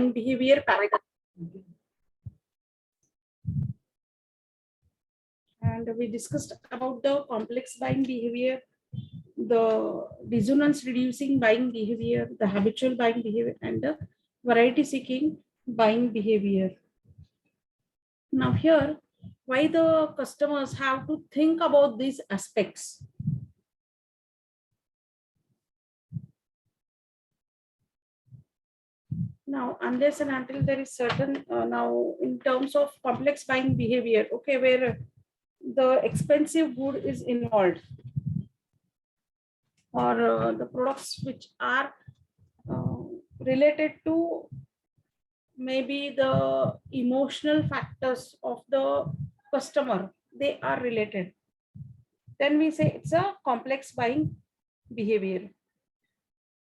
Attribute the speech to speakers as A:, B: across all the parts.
A: behavior paradigm. And we discussed about the complex buying behavior, the dissonance reducing buying behavior, the habitual buying behavior, and the variety seeking buying behavior. Now here, why the customers have to think about these aspects? Now, unless and until there is certain, now in terms of complex buying behavior, okay, where the expensive good is involved, or the products which are related to maybe the emotional factors of the customer, they are related, then we say it's a complex buying behavior.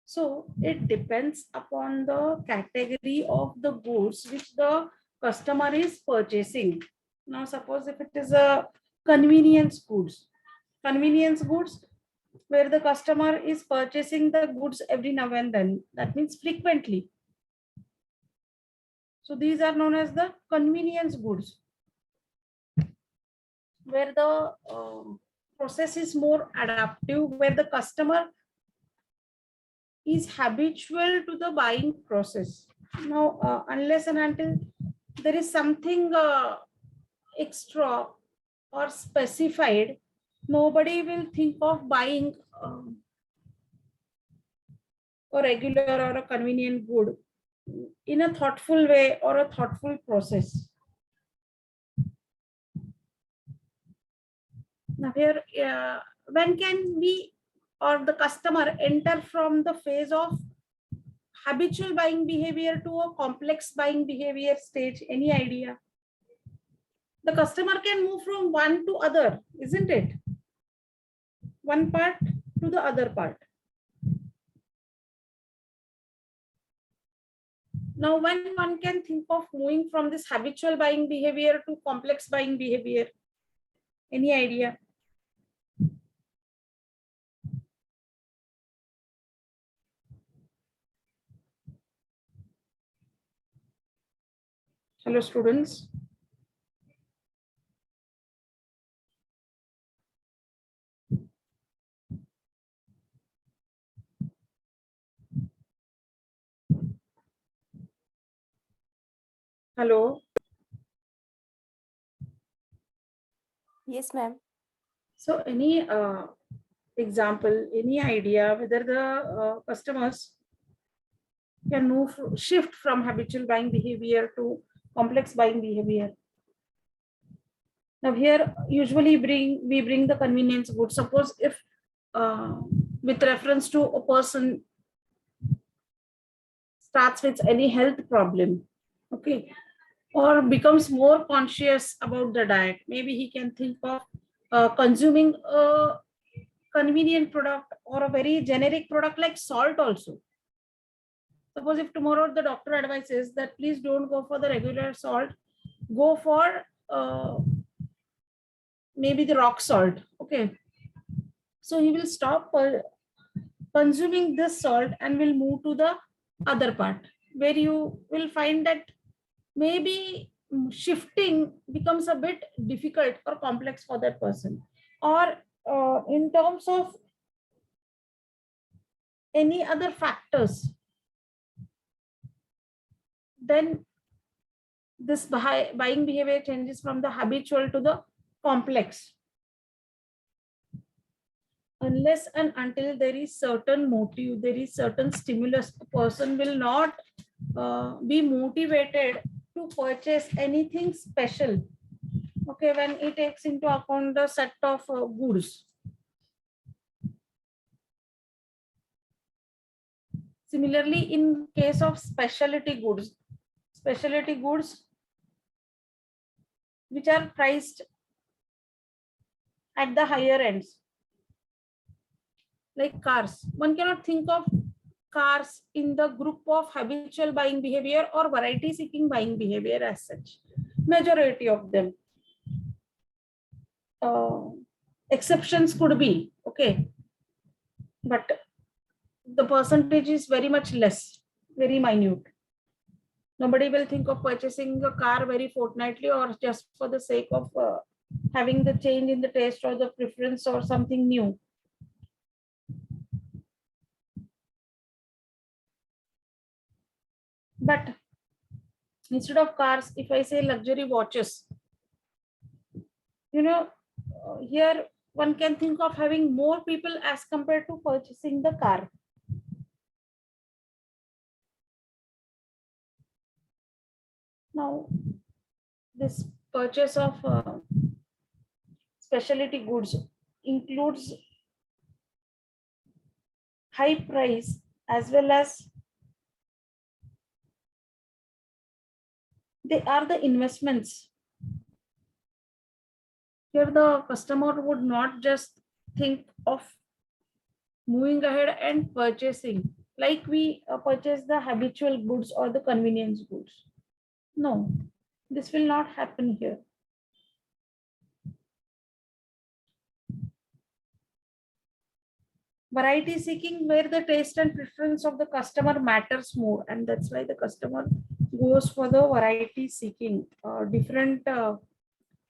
A: So it depends upon the category of the goods which the customer is purchasing. Now, suppose if it is a convenience goods where the customer is purchasing the goods every now and then, that means frequently. So these are known as the convenience goods, where the process is more adaptive, where the customer is habitual to the buying process. Now, unless and until there is something extra or specified, nobody will think of buying a regular or a convenient good in a thoughtful way or a thoughtful process. Now here, when can we or the customer enter from the phase of habitual buying behavior to a complex buying behavior stage? Any idea? The customer can move from one to other, isn't it? One part to the other part. Now, when one can think of moving from this habitual buying behavior to complex buying behavior? Any idea? Hello, students. Hello.
B: Yes, ma'am.
A: So any example, any idea whether the customers can shift from habitual buying behavior to complex buying behavior? Now here, usually we bring the convenience goods. Suppose if with reference to a person starts with any health problem, okay, or becomes more conscious about the diet, maybe he can think of consuming a convenient product or a very generic product like salt also. Suppose if tomorrow the doctor advises that please don't go for the regular salt, go for maybe the rock salt, okay. So he will stop consuming this salt and will move to the other part, where you will find that maybe shifting becomes a bit difficult or complex for that person. Or in terms of any other factors, then this buying behavior changes from the habitual to the complex. Unless and until there is certain motive, there is certain stimulus, a person will not be motivated to purchase anything special, okay, when it takes into account the set of goods. Similarly, in case of specialty goods which are priced at the higher ends, like cars, one cannot think of cars in the group of habitual buying behavior or variety seeking buying behavior as such. Majority of them. Exceptions could be, okay, but the percentage is very much less, very minute. Nobody will think of purchasing a car very fortnightly or just for the sake of having the change in the taste or the preference or something new. But instead of cars, if I say luxury watches, here one can think of having more people as compared to purchasing the car. Now, this purchase of specialty goods includes high price as well as they are the investments. Here the customer would not just think of moving ahead and purchasing like we purchase the habitual goods or the convenience goods. No, this will not happen here. Variety seeking where the taste and preference of the customer matters more, and that's why the customer goes for the variety seeking, different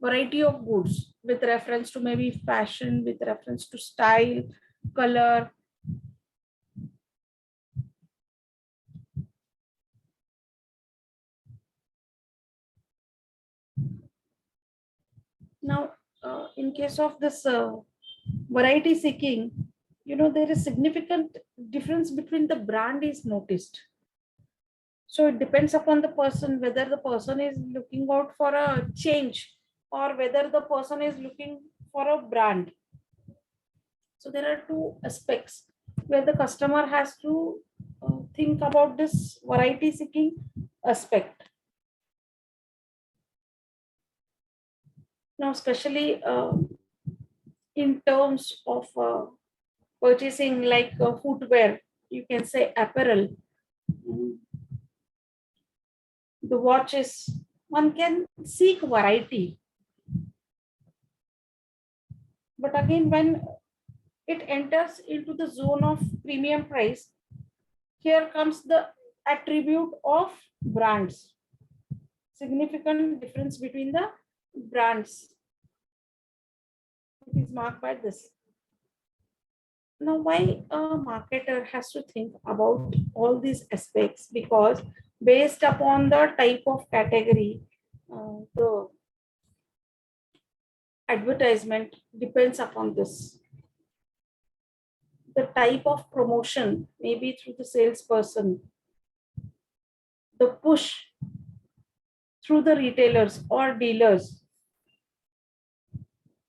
A: variety of goods with reference to maybe fashion, with reference to style, color. Now, in case of this variety seeking, there is significant difference between the brand is noticed. So it depends upon the person whether the person is looking out for a change or whether the person is looking for a brand. So there are two aspects where the customer has to think about this variety seeking aspect. Now, especially in terms of purchasing like footwear, you can say apparel, the watches, one can seek variety. But again, when it enters into the zone of premium price, here comes the attribute of brands. Significant difference between the brands. It is marked by this. Now, why a marketer has to think about all these aspects? Because based upon the type of category, the advertisement depends upon this. The type of promotion, maybe through the salesperson, the push through the retailers or dealers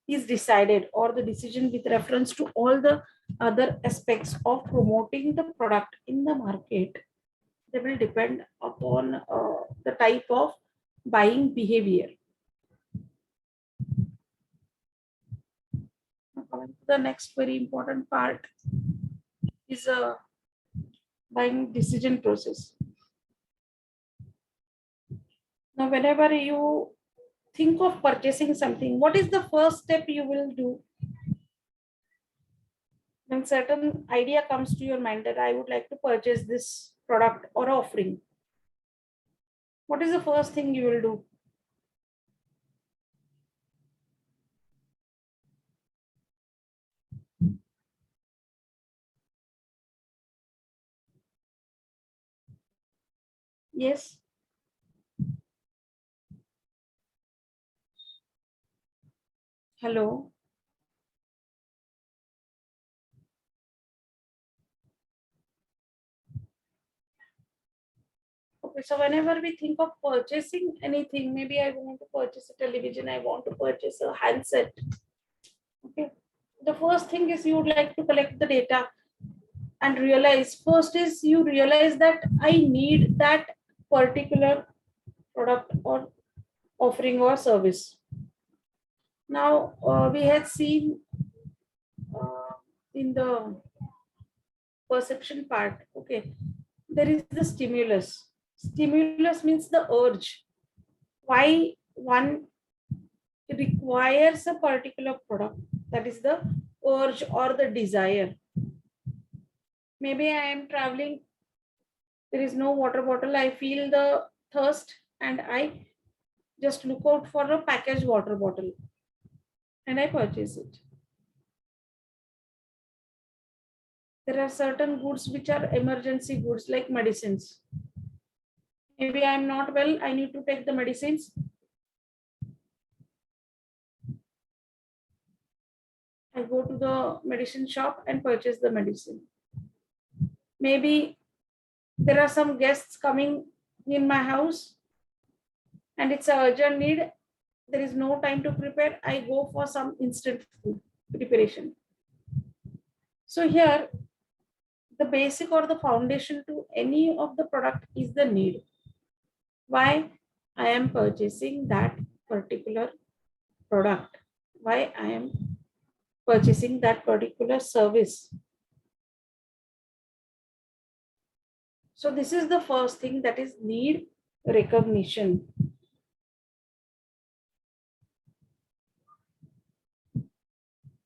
A: is decided, or the decision with reference to all the other aspects of promoting the product in the market. They will depend upon the type of buying behavior. Now, coming to the next very important part is a buying decision process. Now, whenever you think of purchasing something, what is the first step you will do? When certain idea comes to your mind that I would like to purchase this product or offering, what is the first thing you will do? Yes. Hello. Okay, so whenever we think of purchasing anything, maybe I want to purchase a television, I want to purchase a handset. Okay. The first thing is you would like to collect the data and realize, first is you realize that I need that particular product or offering or service. Now, we had seen in the perception part, okay, there is the stimulus. Stimulus means the urge. Why one requires a particular product, that is the urge or the desire. Maybe I am traveling, there is no water bottle, I feel the thirst and I just look out for a packaged water bottle and I purchase it. There are certain goods which are emergency goods like medicines. Maybe I'm not well, I need to take the medicines. I go to the medicine shop and purchase the medicine. Maybe there are some guests coming in my house and it's an urgent need. There is no time to prepare. I go for some instant food preparation. So here, the basic or the foundation to any of the product is the need. Why I am purchasing that particular product? Why I am purchasing that particular service? So this is the first thing, that is need recognition.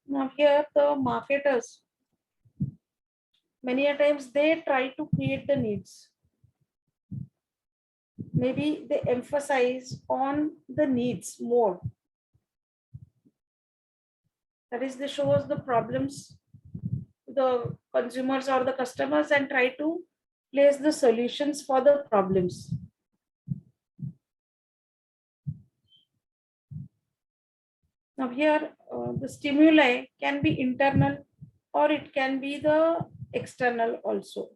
A: Now here the marketers, many a times they try to create the needs. Maybe they emphasize on the needs more. That is, they show us the problems to the consumers or the customers and try to place the solutions for the problems. Now here, the stimuli can be internal or it can be the external also.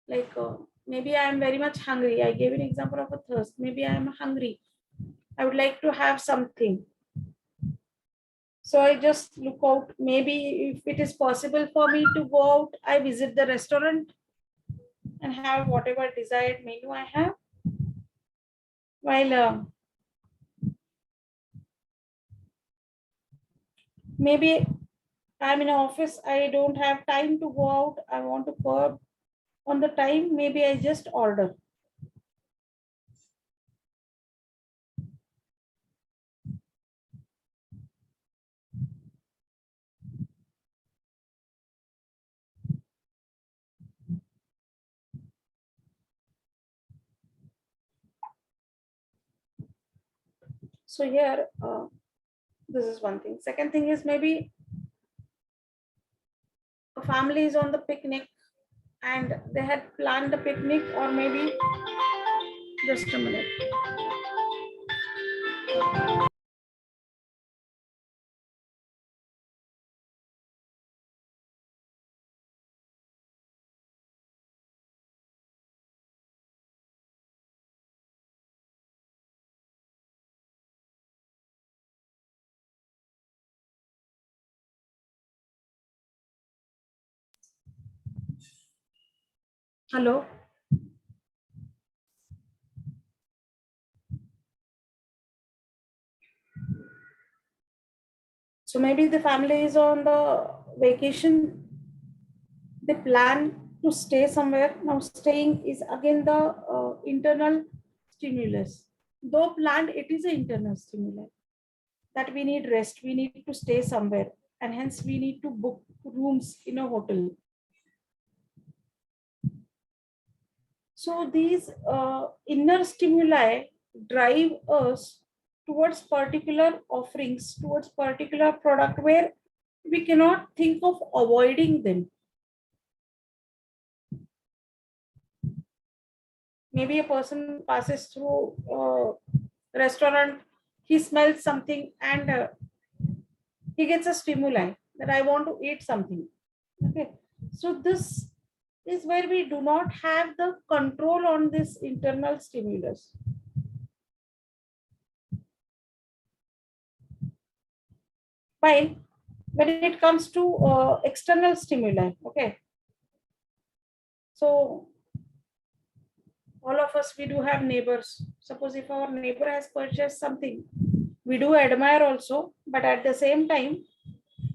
A: Like maybe I am very much hungry. I gave an example of a thirst. Maybe I am hungry. I would like to have something. So I just look out. Maybe if it is possible for me to go out, I visit the restaurant and have whatever desired menu I have. While maybe I'm in office, I don't have time to go out. I want to curb on the time. Maybe I just order. So here, this is one thing. Second thing is maybe a family is on the picnic and they had planned a picnic, or maybe just a minute. Hello. So maybe the family is on the vacation. They plan to stay somewhere. Now staying is again the internal stimulus. Though planned, it is an internal stimulus that we need rest. We need to stay somewhere, and hence we need to book rooms in a hotel. So these inner stimuli drive us towards particular offerings, towards particular product where we cannot think of avoiding them. Maybe a person passes through a restaurant, he smells something and he gets a stimuli that I want to eat something. Okay, so this is where we do not have the control on this internal stimulus. While when it comes to external stimuli, okay, so all of us, we do have neighbors. Suppose if our neighbor has purchased something, we do admire also, but at the same time,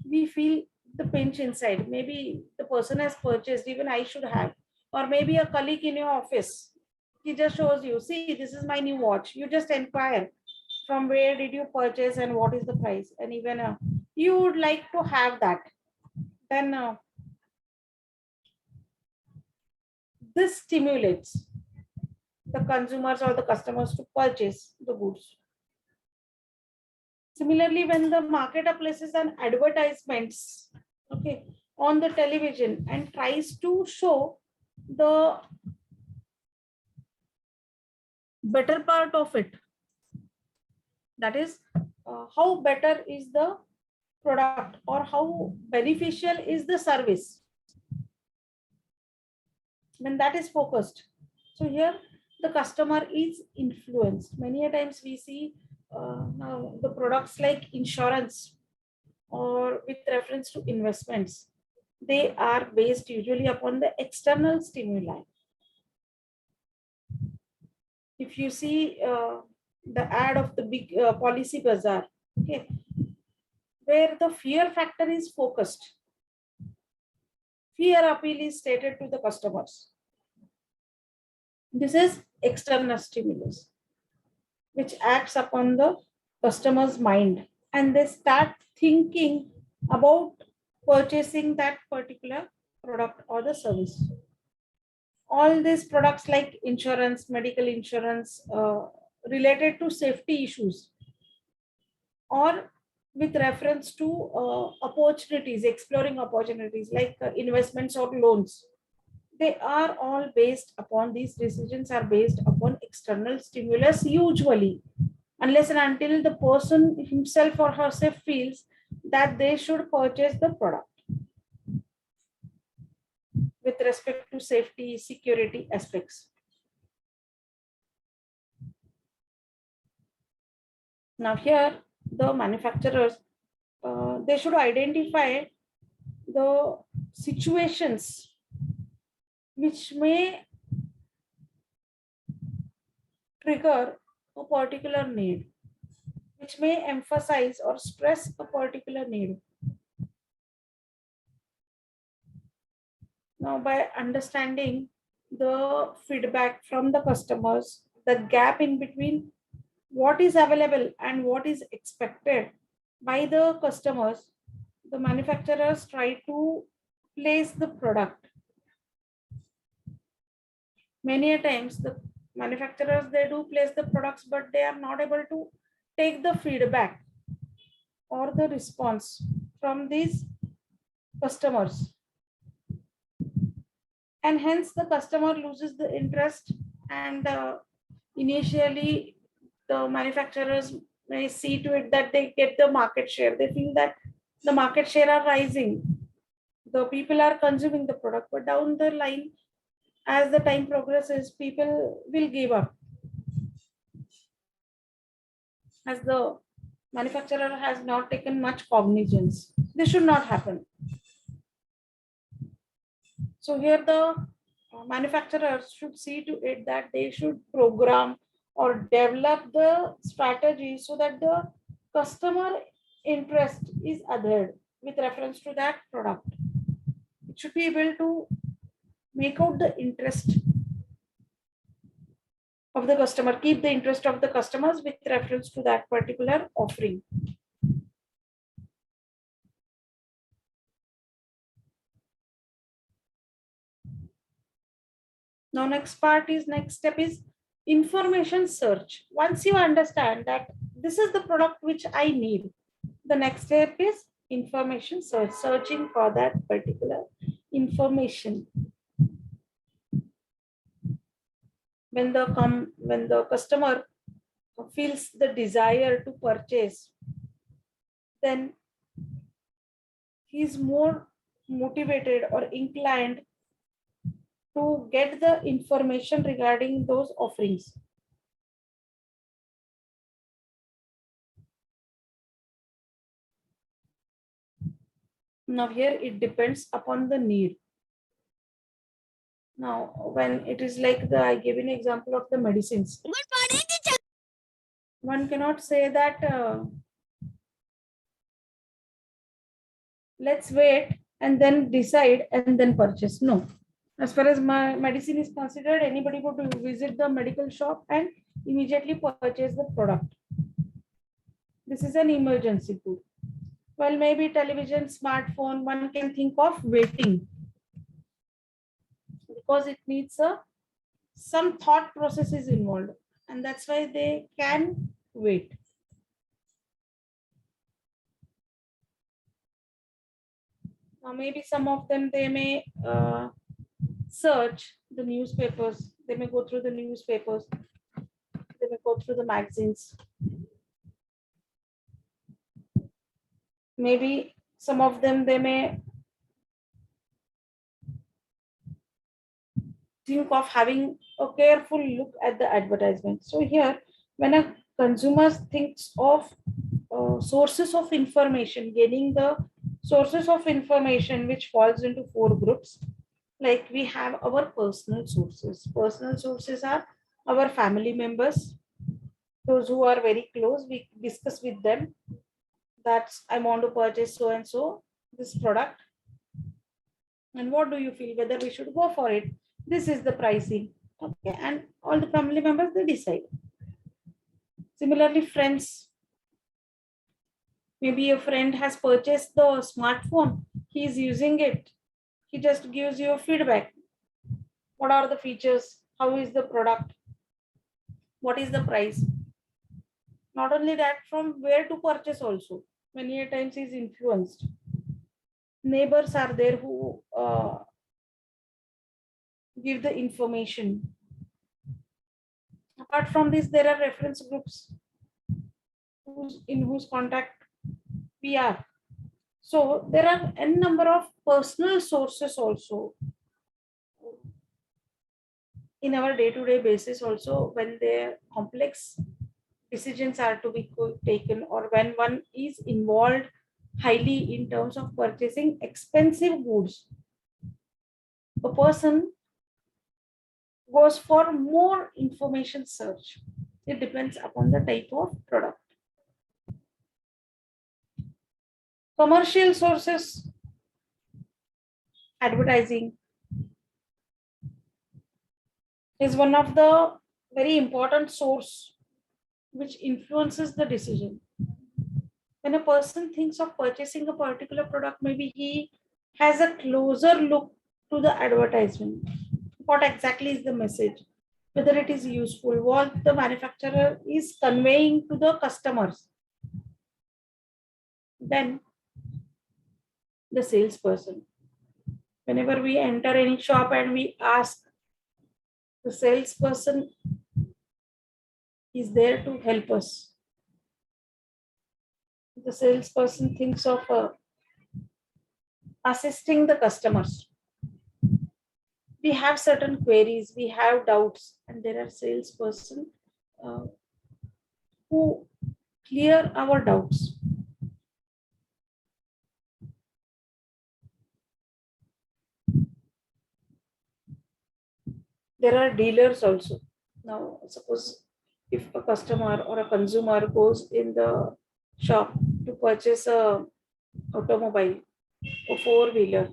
A: we feel the pinch inside. Maybe the person has purchased, even I should have. Or maybe a colleague in your office, he just shows you, see, this is my new watch. You just inquire from where did you purchase and what is the price. And even you would like to have that. Then this stimulates. the consumers or the customers to purchase the goods. Similarly, when the marketer places an advertisements, okay, on the television and tries to show the better part of it, that is how better is the product or how beneficial is the service, when that is focused. So here the customer is influenced. Many a times we see now the products like insurance or with reference to investments, they are based usually upon the external stimuli. If you see the ad of the big policy bazaar, okay, where the fear factor is focused, fear appeal is stated to the customers. This is external stimulus, which acts upon the customer's mind, and they start thinking about purchasing that particular product or the service. All these products like insurance, medical insurance, related to safety issues, or with reference to opportunities, exploring opportunities like investments or loans, they are all based upon, these decisions are based upon external stimulus usually, unless and until the person himself or herself feels that they should purchase the product with respect to safety, security aspects. Now here the manufacturers, they should identify the situations which may trigger a particular need, which may emphasize or stress a particular need. Now, by understanding the feedback from the customers, the gap in between what is available and what is expected by the customers, the manufacturers try to place the product. Many a times the manufacturers, they do place the products, but they are not able to take the feedback or the response from these customers, and hence the customer loses the interest, and initially the manufacturers may see to it that they get the market share. They feel that the market share are rising, the people are consuming the product, but down the line, as the time progresses, people will give up, as the manufacturer has not taken much cognizance. This should not happen. So here the manufacturers should see to it that they should program or develop the strategy so that the customer interest is adhered with reference to that product. It should be able to make out the interest of the customer, keep the interest of the customers with reference to that particular offering. Now, next step is information search. Once you understand that this is the product which I need, the next step is information search, searching for that particular information. When the customer feels the desire to purchase, then he's more motivated or inclined to get the information regarding those offerings. Now here it depends upon the need. Now, when it is like I gave an example of the medicines. One cannot say that let's wait and then decide and then purchase. No. As far as my medicine is considered, anybody would visit the medical shop and immediately purchase the product. This is an emergency good. Well, maybe television, smartphone, one can think of waiting, because it needs a some thought process is involved, and that's why they can wait. Now, maybe some of them, they may search the newspapers, they may go through the newspapers, they may go through the magazines. Maybe some of them, they may think of having a careful look at the advertisement. So here, when a consumer thinks of sources of information, gaining the sources of information, which falls into four groups. Like we have our personal sources. Personal sources are our family members, those who are very close. We discuss with them that I want to purchase so and so this product. And what do you feel whether we should go for it? This is the pricing. Okay, and all the family members, they decide. Similarly, friends. Maybe a friend has purchased the smartphone. He is using it. He just gives you a feedback. What are the features? How is the product? What is the price? Not only that, from where to purchase also. Many a times he is influenced. Neighbors are there who give the information. Apart from this, there are reference groups in whose contact we are. So there are n number of personal sources also in our day-to-day basis also, when the complex decisions are to be taken, or when one is involved highly in terms of purchasing expensive goods, a person goes for more information search. It depends upon the type of product. Commercial sources, advertising is one of the very important source which influences the decision. When a person thinks of purchasing a particular product, maybe he has a closer look to the advertisement. What exactly is the message? Whether it is useful, what the manufacturer is conveying to the customers. Then the salesperson. Whenever we enter any shop and we ask, the salesperson is there to help us. The salesperson thinks of assisting the customers. We have certain queries, we have doubts, and there are salesperson who clear our doubts. There are dealers also. Now, suppose if a customer or a consumer goes in the shop to purchase a automobile or four-wheeler,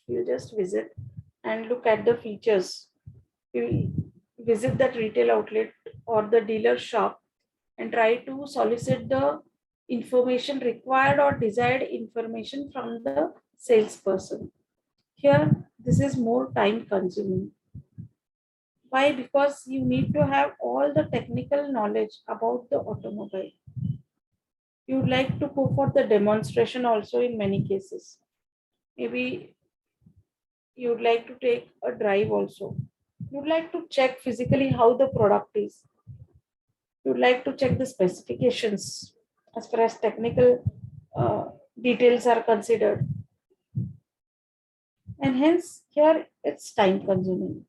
A: you just visit and look at the features. You visit that retail outlet or the dealer shop and try to solicit the information required or desired information from the salesperson. Here, this is more time consuming. Why? Because you need to have all the technical knowledge about the automobile. You would like to go for the demonstration also in many cases. Maybe you would like to take a drive also. You would like to check physically how the product is. You would like to check the specifications as far as technical details are considered. And hence, here it's time consuming.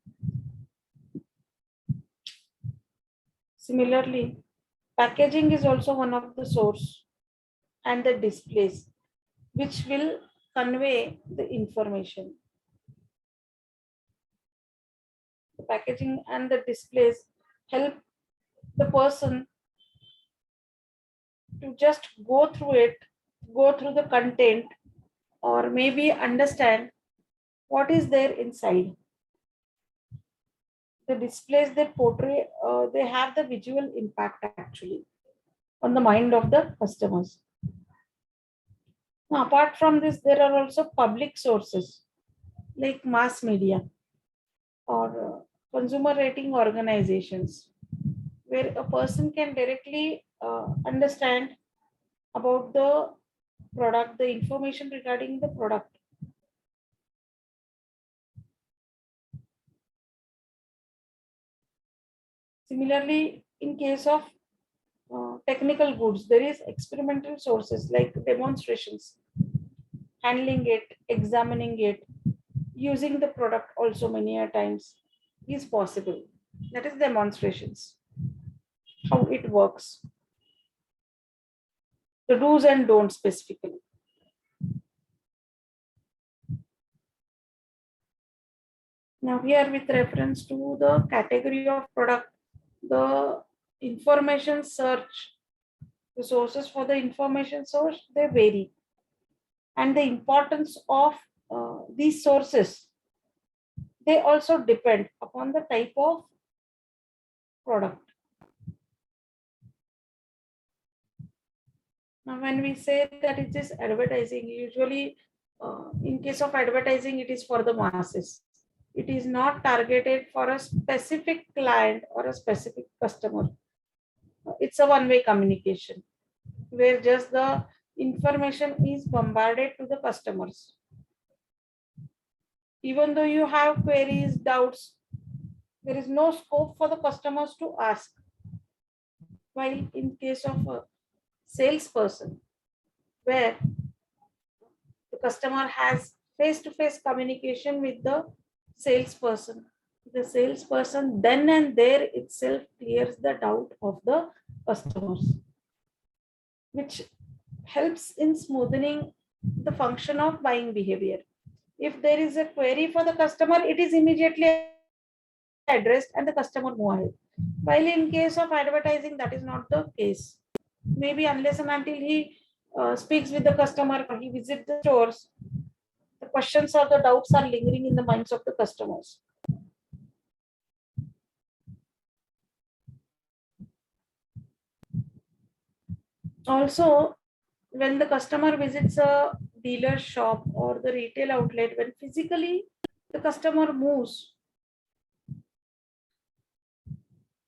A: Similarly, packaging is also one of the source, and the displays which will convey the information. The packaging and the displays help the person to just go through it, go through the content, or maybe understand what is there inside. The displays they portray, they have the visual impact actually on the mind of the customers. Now, apart from this, there are also public sources like mass media or consumer rating organizations, where a person can directly understand about the product, the information regarding the product. Similarly, in case of technical goods, there is experimental sources like demonstrations, handling it, examining it, using the product also many a times is possible. That is demonstrations, how it works, the do's and don'ts specifically. Now here with reference to the category of product, the information search, the sources for the information source, they vary. And the importance of these sources, they also depend upon the type of product. Now, when we say that it is advertising, usually in case of advertising, it is for the masses. It is not targeted for a specific client or a specific customer. It's a one-way communication where just the information is bombarded to the customers. Even though you have queries, doubts, there is no scope for the customers to ask. While in case of a salesperson, where the customer has face-to-face communication with the salesperson, the salesperson then and there itself clears the doubt of the customers, which helps in smoothing the function of buying behavior. If there is a query for the customer, it is immediately addressed and the customer move ahead. While in case of advertising, that is not the case. Maybe unless and until he speaks with the customer, he visits the stores, the questions or the doubts are lingering in the minds of the customers. Also, when the customer visits a dealer shop or the retail outlet, when physically the customer moves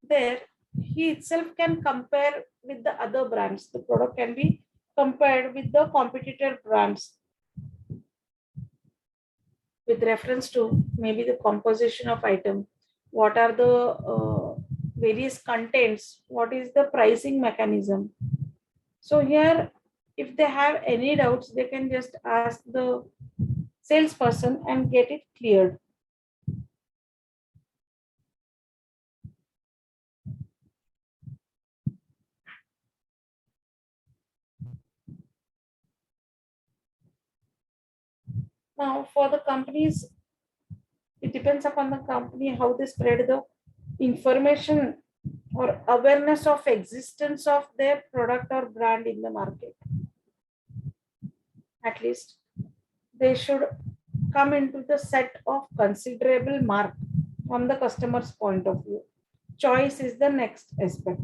A: there, he itself can compare with the other brands. The product can be compared with the competitor brands with reference to maybe the composition of item, what are the various contents, what is the pricing mechanism. So here, if they have any doubts, they can just ask the salesperson and get it cleared. Now, for the companies, it depends upon the company how they spread the information or awareness of existence of their product or brand in the market. At least they should come into the set of considerable mark from the customer's point of view. Choice is the next aspect.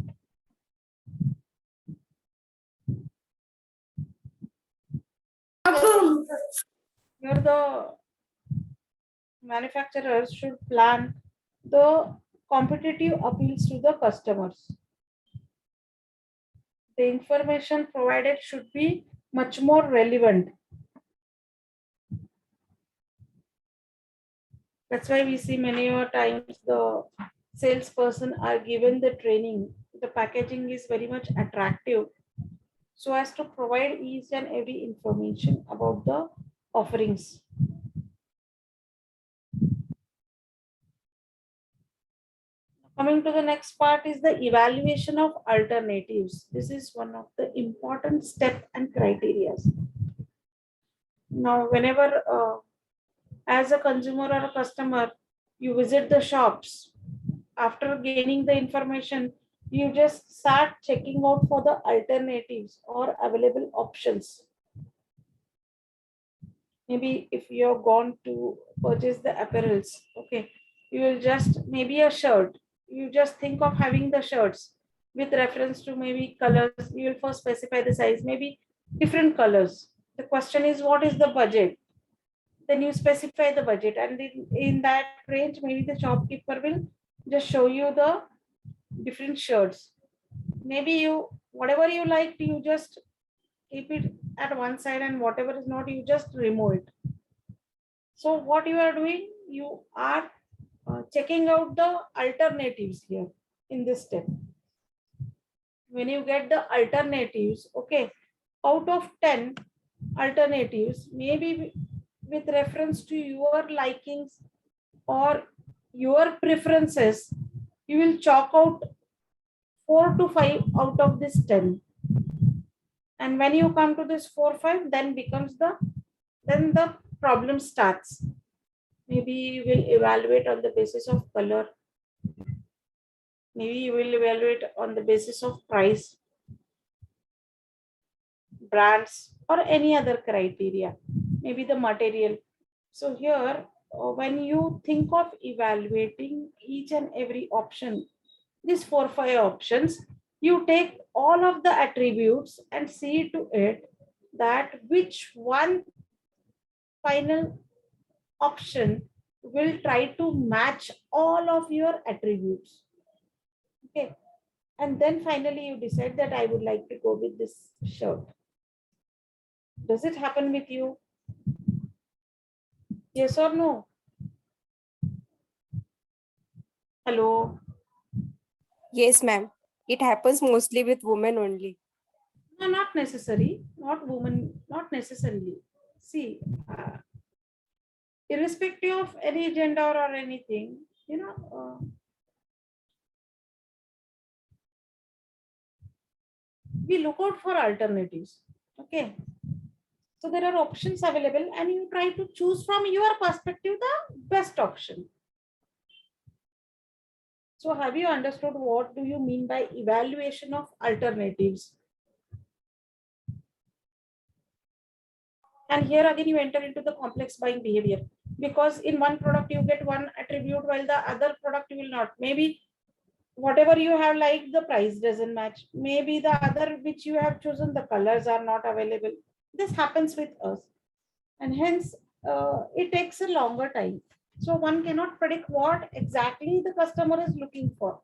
A: Here the manufacturers should plan the competitive appeals to the customers. The information provided should be much more relevant. That's why we see many more times the salesperson are given the training. The packaging is very much attractive so as to provide each and every information about the offerings. Coming to the next part is the evaluation of alternatives. This is one of the important steps and criteria. Now, whenever as a consumer or a customer, you visit the shops, after gaining the information, you just start checking out for the alternatives or available options. Maybe if you're gone to purchase the apparels, okay, you will just maybe a shirt. You just think of having the shirts with reference to maybe colors. You will first specify the size, maybe different colors. The question is, what is the budget? Then you specify the budget, and in that range, maybe the shopkeeper will just show you the different shirts. Maybe you, whatever you like, you just keep it at one side, and whatever is not, you just remove it. So what you are doing, you are checking out the alternatives here in this step. When you get the alternatives, okay, out of 10 alternatives, maybe with reference to your likings or your preferences, you will chalk out 4 to 5 out of this 10. And when you come to this 4, 5, then the problem starts. Maybe you will evaluate on the basis of color. Maybe you will evaluate on the basis of price, brands, or any other criteria. Maybe the material. So here, when you think of evaluating each and every option, these 4, 5 options, you take all of the attributes and see to it that which one final option will try to match all of your attributes. Okay. And then finally you decide that I would like to go with this shirt. Does it happen with you? Yes or no? Hello?
B: Yes, ma'am. It happens mostly with women only.
A: No, not necessary. Not women, not necessarily. See, irrespective of any gender or anything, we look out for alternatives. Okay. So there are options available, and you try to choose from your perspective the best option. So have you understood what do you mean by evaluation of alternatives? And here again you enter into the complex buying behavior, because in one product you get one attribute while the other product you will not. Maybe whatever you have liked, the price doesn't match. Maybe the other which you have chosen, the colors are not available. This happens with us, and hence it takes a longer time. So one cannot predict what exactly the customer is looking for.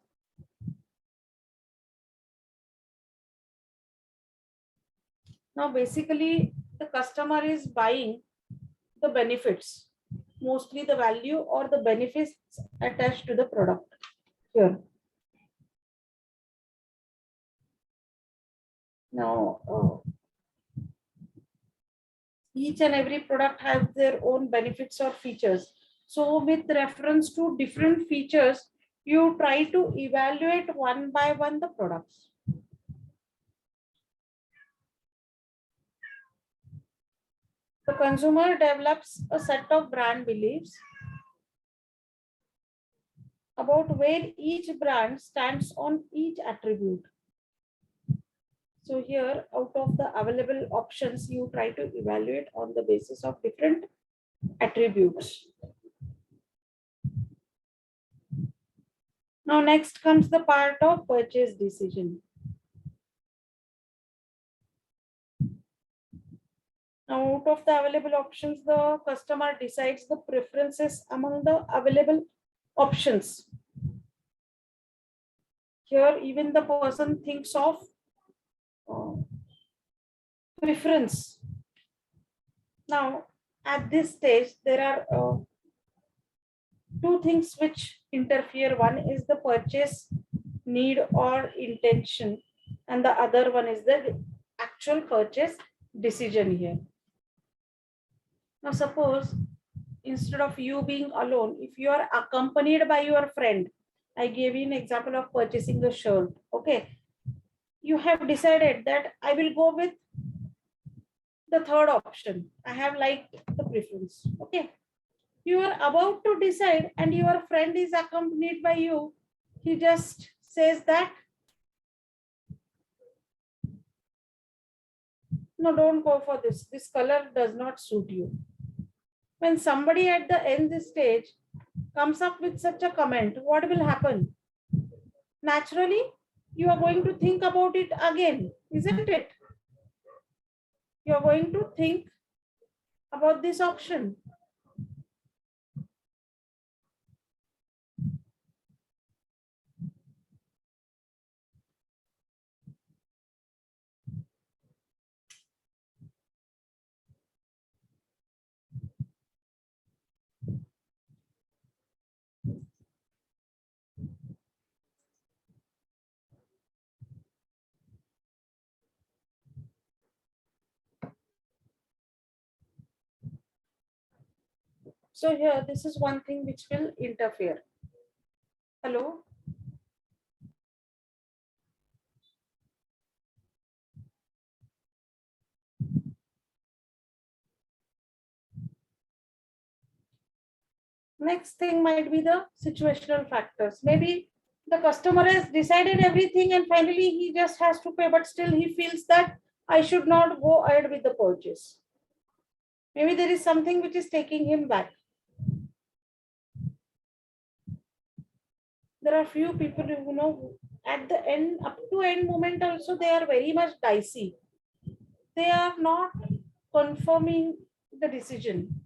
A: Now basically the customer is buying the benefits, mostly the value or the benefits attached to the product here. Now each and every product has their own benefits or features. So with reference to different features, you try to evaluate one by one the products. The consumer develops a set of brand beliefs about where each brand stands on each attribute. So here, out of the available options, you try to evaluate on the basis of different attributes. Now next comes the part of purchase decision. Now out of the available options, the customer decides the preferences among the available options. Here even the person thinks of preference. Now at this stage, there are two things which interfere. One is the purchase need or intention, and the other one is the actual purchase decision here. Now suppose instead of you being alone, if you are accompanied by your friend, I gave you an example of purchasing a shirt. Okay, you have decided that I will go with the third option. I have liked the preference. Okay, you are about to decide and your friend is accompanied by you. He just says that, no, don't go for this. This color does not suit you. When somebody at the end stage comes up with such a comment, what will happen? Naturally, you are going to think about it again, isn't it? You are going to think about this option. So here, this is one thing which will interfere. Hello? Next thing might be the situational factors. Maybe the customer has decided everything and finally he just has to pay, but still he feels that I should not go ahead with the purchase. Maybe there is something which is taking him back. There are few people who know at the end, up to end moment also, they are very much dicey. They are not confirming the decision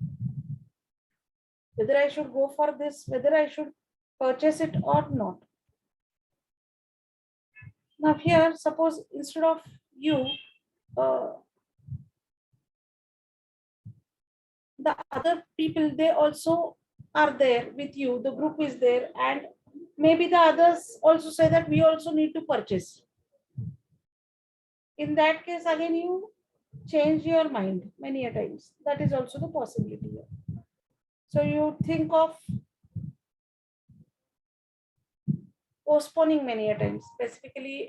A: whether I should go for this, whether I should purchase it or not. Now here, suppose instead of you, uh, the other people, they also are there with you, the group is there, and maybe the others also say that we also need to purchase. In that case, again, you change your mind many a times. That is also the possibility here. So you think of postponing many a times, specifically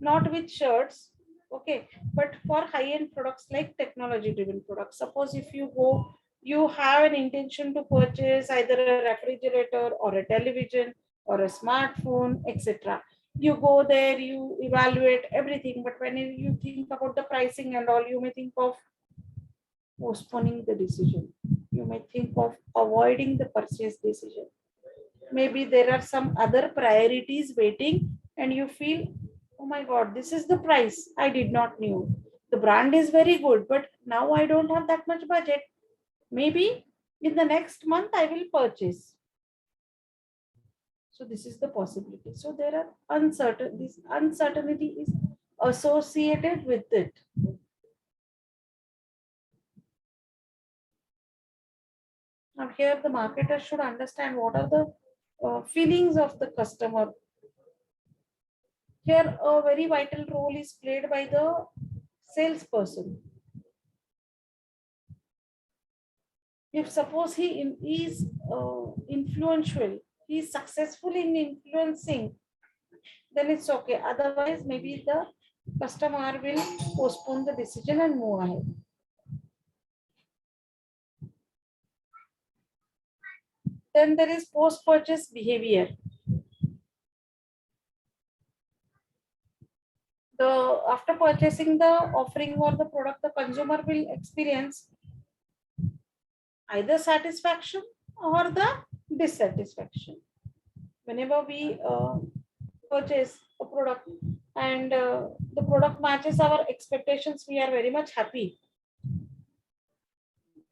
A: not with shirts, okay, but for high-end products like technology-driven products. Suppose if you go, you have an intention to purchase either a refrigerator or a television or a smartphone, etc. You go there, you evaluate everything, but when you think about the pricing and all, you may think of postponing the decision. You may think of avoiding the purchase decision. Maybe there are some other priorities waiting and you feel, oh my god, this is the price I did not knew. The brand is very good, but now I don't have that much budget. Maybe in the next month I will purchase. So this is the possibility. So there are uncertain, this uncertainty is associated with it. Now here the marketer should understand what are the feelings of the customer. Here a very vital role is played by the salesperson. If suppose he is influential, he is successful in influencing, then it's okay. Otherwise, maybe the customer will postpone the decision and move ahead. Then there is post-purchase behavior. After purchasing the offering or the product, the consumer will experience either satisfaction or the dissatisfaction. Whenever we purchase a product and the product matches our expectations, we are very much happy.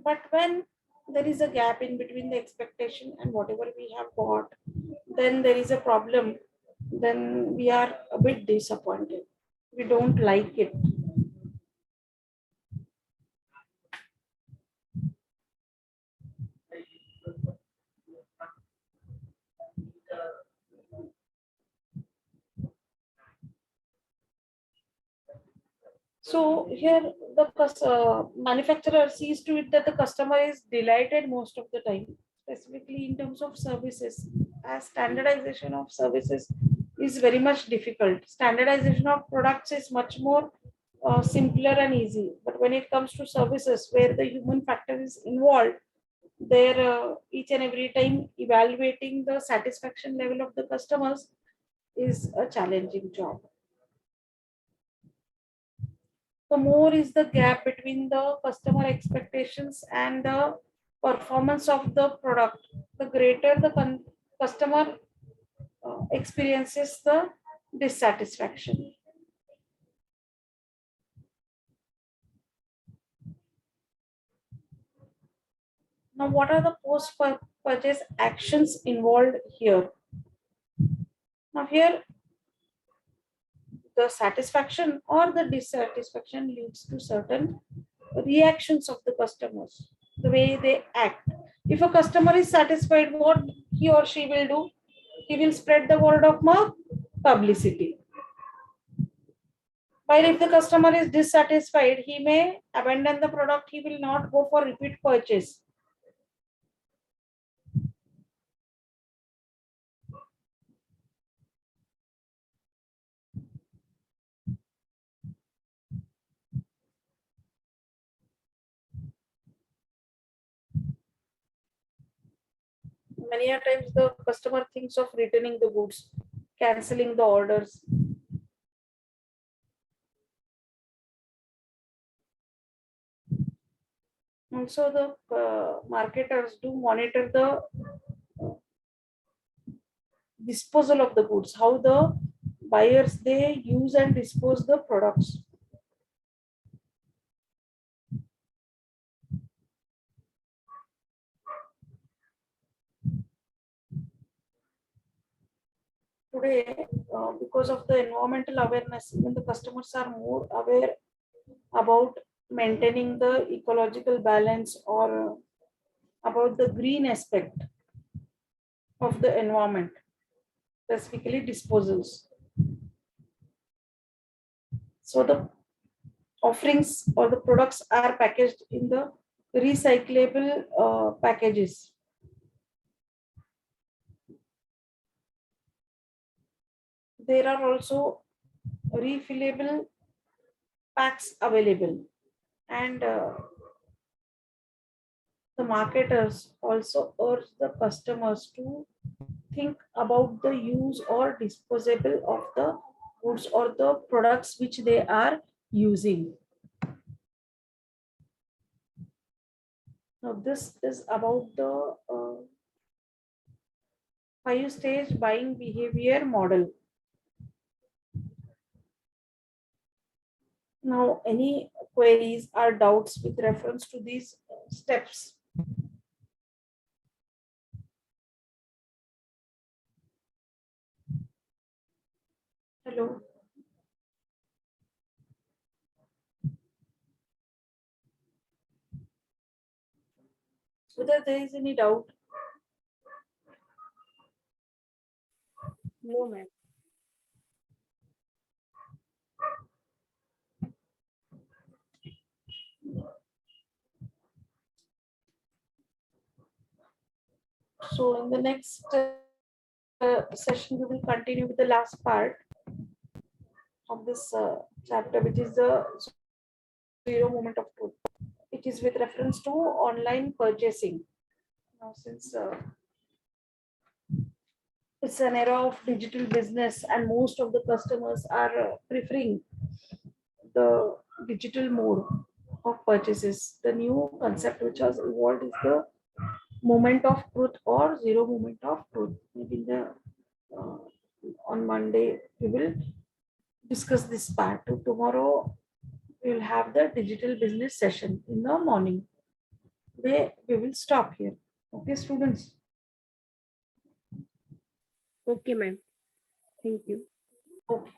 A: But when there is a gap in between the expectation and whatever we have bought, then there is a problem. Then we are a bit disappointed. We don't like it. So here the manufacturer sees to it that the customer is delighted most of the time, specifically in terms of services, as standardization of services is very much difficult. Standardization of products is much more simpler and easy. But when it comes to services where the human factor is involved, there each and every time evaluating the satisfaction level of the customers is a challenging job. The more is the gap between the customer expectations and the performance of the product, the greater the customer experiences the dissatisfaction. Now, what are the post-purchase actions involved here? Now, here the satisfaction or the dissatisfaction leads to certain reactions of the customers, the way they act. If a customer is satisfied, what he or she will do? He will spread the word of mouth, publicity. While if the customer is dissatisfied, he may abandon the product, he will not go for repeat purchase. many a times the customer thinks of returning the goods, canceling the orders. Also, the marketers do monitor the disposal of the goods, how the buyers they use and dispose the products. Today, because of the environmental awareness, even the customers are more aware about maintaining the ecological balance or about the green aspect of the environment, specifically disposals. So the offerings or the products are packaged in the recyclable packages. There are also refillable packs available, and the marketers also urge the customers to think about the use or disposable of the goods or the products which they are using. Now, this is about the 5-stage buying behavior model. Now, any queries or doubts with reference to these steps? Hello. Whether there is any doubt?
B: No, ma'am.
A: So in the next session, we will continue with the last part of this chapter, which is the zero moment of truth. It is with reference to online purchasing. Now, since it's an era of digital business and most of the customers are preferring the digital mode of purchases, the new concept which has evolved is the moment of truth or zero moment of truth. Maybe in the uh, on Monday we will discuss this part. Tomorrow we will have the digital business session in the morning. Today we will stop here. Okay, students.
B: Okay, ma'am. Thank you.
A: Okay.